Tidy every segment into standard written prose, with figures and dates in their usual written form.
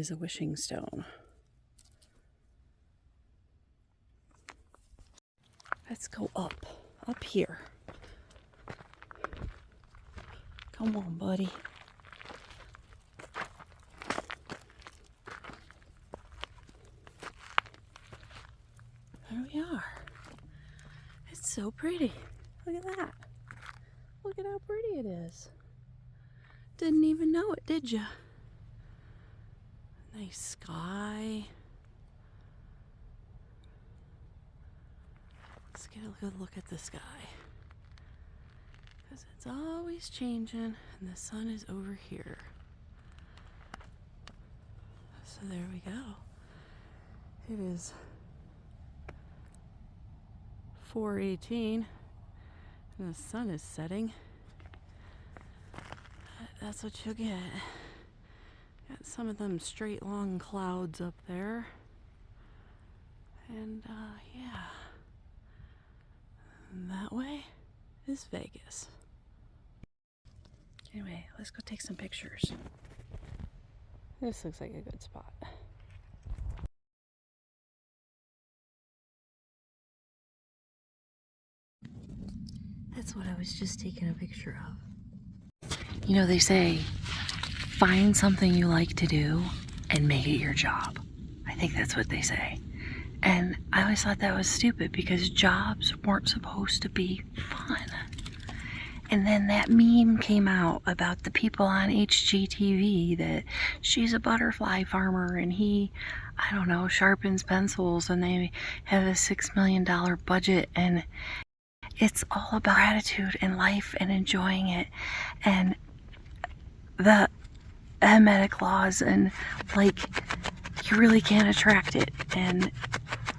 is a wishing stone. Let's go up here. Come on, buddy. There we are. It's so pretty. Look at that. Look at how pretty it is. Didn't even know it, did ya? Nice sky. Let's get a good look at the sky. Because it's always changing and the sun is over here. So there we go. It is 4:18 and the sun is setting. That's what you'll get. Got some of them straight long clouds up there. And yeah. And that way is Vegas. Anyway, let's go take some pictures. This looks like a good spot. That's what I was just taking a picture of. You know, they say, find something you like to do and make it your job. I think that's what they say. And I always thought that was stupid because jobs weren't supposed to be fun. And then that meme came out about the people on HGTV that she's a butterfly farmer and he, I don't know, sharpens pencils and they have a $6 million budget, and it's all about gratitude and life and enjoying it. And the hermetic laws and like you really can't attract it.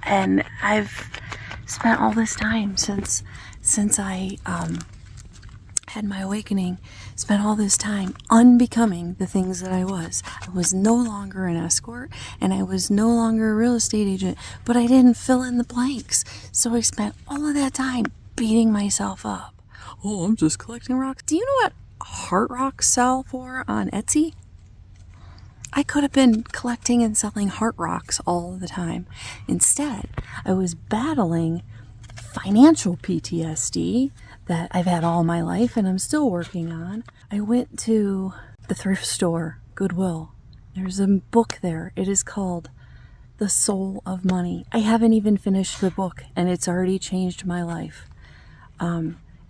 And I've spent all this time since I had my awakening, spent all this time unbecoming the things that I was. I was no longer an escort and I was no longer a real estate agent, but I didn't fill in the blanks. So I spent all of that time beating myself up. Oh, I'm just collecting rocks. Do you know what heart rocks sell for on Etsy? I could have been collecting and selling heart rocks all the time. Instead, I was battling financial PTSD that I've had all my life and I'm still working on. I went to the thrift store, Goodwill. There's a book there. It is called The Soul of Money. I haven't even finished the book and it's already changed my life.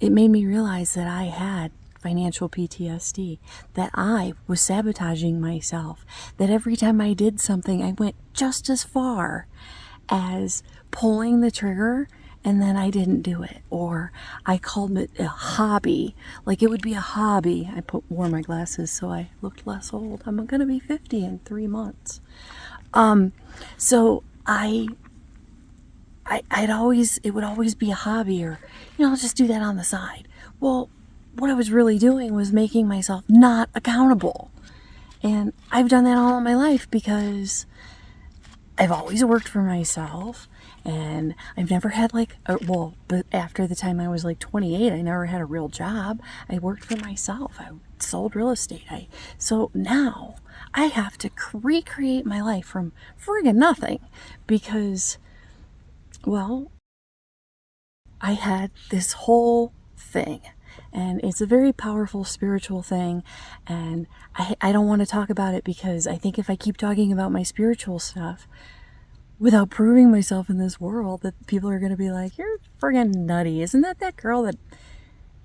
It made me realize that I had financial PTSD, that I was sabotaging myself, that every time I did something, I went just as far as pulling the trigger and then I didn't do it, or I called it a hobby. Like it would be a hobby. I wore my glasses so I looked less old. I'm going to be 50 in 3 months. So it would always be a hobby, or, I'll just do that on the side. Well, what I was really doing was making myself not accountable. And I've done that all of my life because I've always worked for myself and I've never had but after the time I was 28, I never had a real job. I worked for myself. I sold real estate. So now I have to recreate my life from friggin' nothing because, well, I had this whole thing. And it's a very powerful spiritual thing. And I don't want to talk about it because I think if I keep talking about my spiritual stuff without proving myself in this world, that people are going to be like, you're friggin' nutty. Isn't that girl that,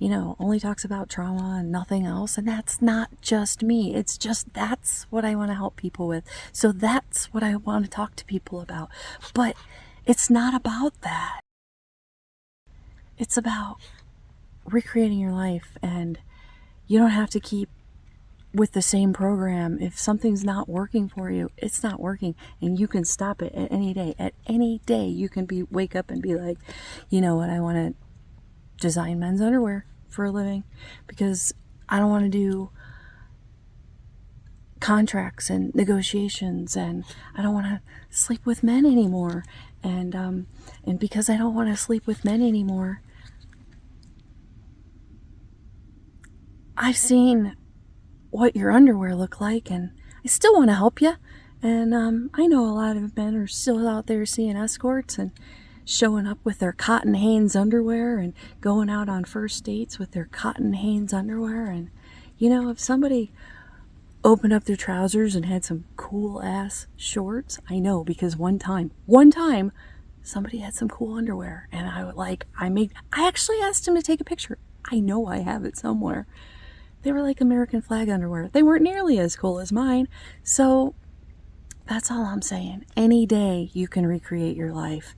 only talks about trauma and nothing else? And that's not just me. It's just that's what I want to help people with. So that's what I want to talk to people about. But it's not about that. It's about recreating your life, and you don't have to keep with the same program. If something's not working for you, it's not working, and you can stop it at any day. At any day you can wake up and be like, you know what, I want to design men's underwear for a living because I don't want to do contracts and negotiations, and I don't want to sleep with men anymore, and because I don't want to sleep with men anymore, I've seen what your underwear look like, and I still want to help you. And I know a lot of men are still out there seeing escorts and showing up with their cotton Hanes underwear and going out on first dates with their cotton Hanes underwear. And, you know, if somebody opened up their trousers and had some cool ass shorts, I know, because one time, somebody had some cool underwear, and I actually asked him to take a picture. I know I have it somewhere. They were like American flag underwear. They weren't nearly as cool as mine. So that's all I'm saying. Any day you can recreate your life.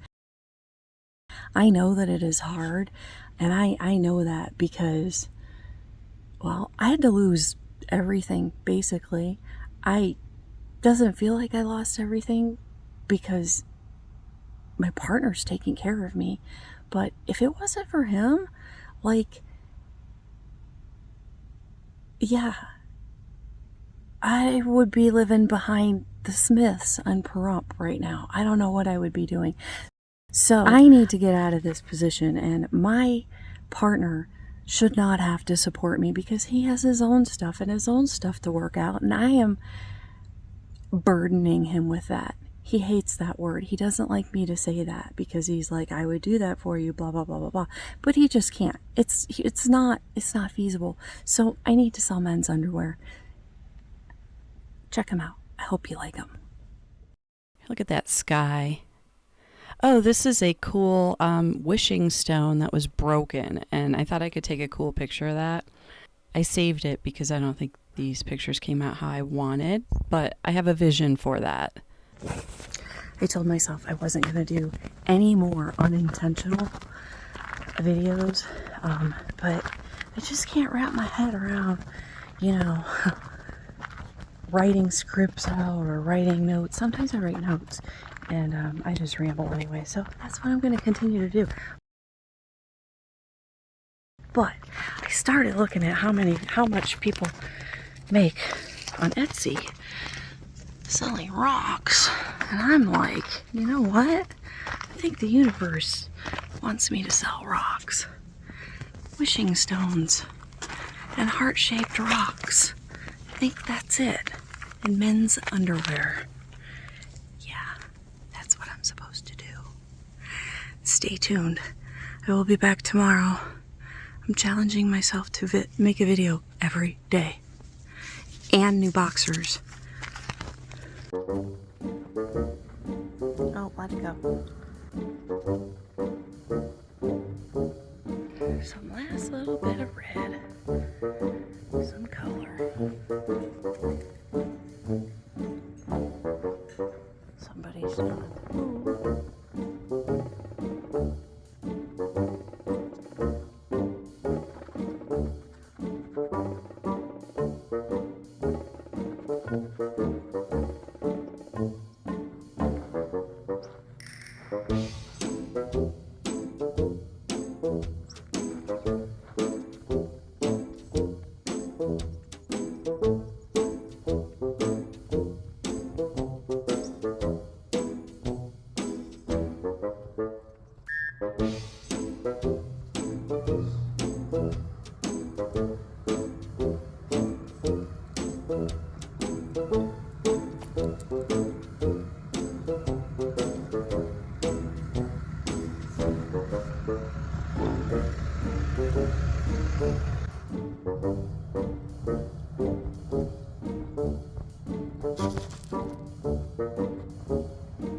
I know that it is hard, and I know that because, well, I had to lose everything, basically. I doesn't feel like I lost everything because my partner's taking care of me. But if it wasn't for him, yeah, I would be living behind the Smiths on Pahrump right now. I don't know what I would be doing. So I need to get out of this position, and my partner should not have to support me because he has his own stuff and his own stuff to work out, and I am burdening him with that. He hates that word. He doesn't like me to say that because he's like, I would do that for you, blah, blah, blah, blah, blah. But he just can't. It's not feasible. So I need to sell men's underwear. Check them out. I hope you like them. Look at that sky. Oh, this is a cool wishing stone that was broken, and I thought I could take a cool picture of that. I saved it because I don't think these pictures came out how I wanted, but I have a vision for that. I told myself I wasn't going to do any more unintentional videos, but I just can't wrap my head around, writing scripts out or writing notes. Sometimes I write notes, and I just ramble anyway, so that's what I'm going to continue to do. But I started looking at how much people make on Etsy selling rocks, and I'm like, you know what? I think the universe wants me to sell rocks, wishing stones, and heart-shaped rocks. I think that's it. In men's underwear. Yeah, that's what I'm supposed to do. Stay tuned. I will be back tomorrow. I'm challenging myself to make a video every day. And new boxers. Oh, let it go. Some last little bit of red. Some color. Somebody's done.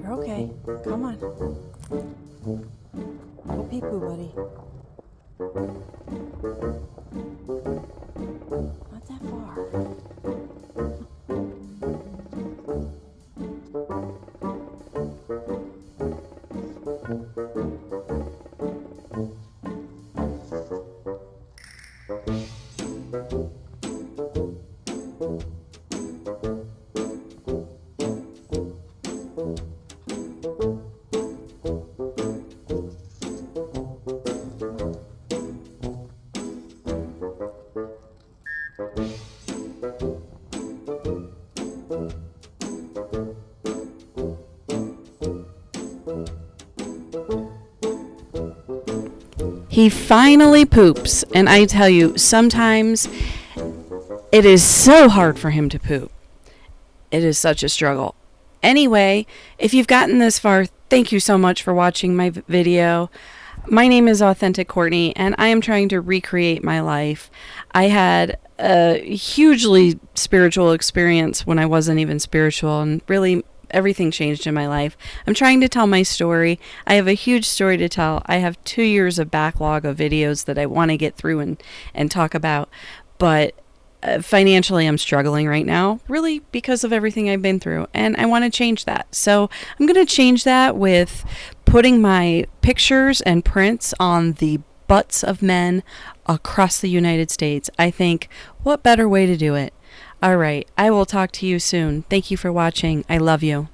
You're okay. Come on. Go pee-poo, buddy. Not that far. He finally poops, and I tell you, sometimes it is so hard for him to poop. It is such a struggle. Anyway, if you've gotten this far, thank you so much for watching my video. My name is Authentic Courtney, and I am trying to recreate my life. I had a hugely spiritual experience when I wasn't even spiritual, and really everything changed in my life. I'm trying to tell my story. I have a huge story to tell. I have 2 years of backlog of videos that I want to get through and talk about, but financially I'm struggling right now, really because of everything I've been through, and I want to change that. So I'm going to change that with putting my pictures and prints on the butts of men across the United States. I think, what better way to do it? All right, I will talk to you soon. Thank you for watching. I love you.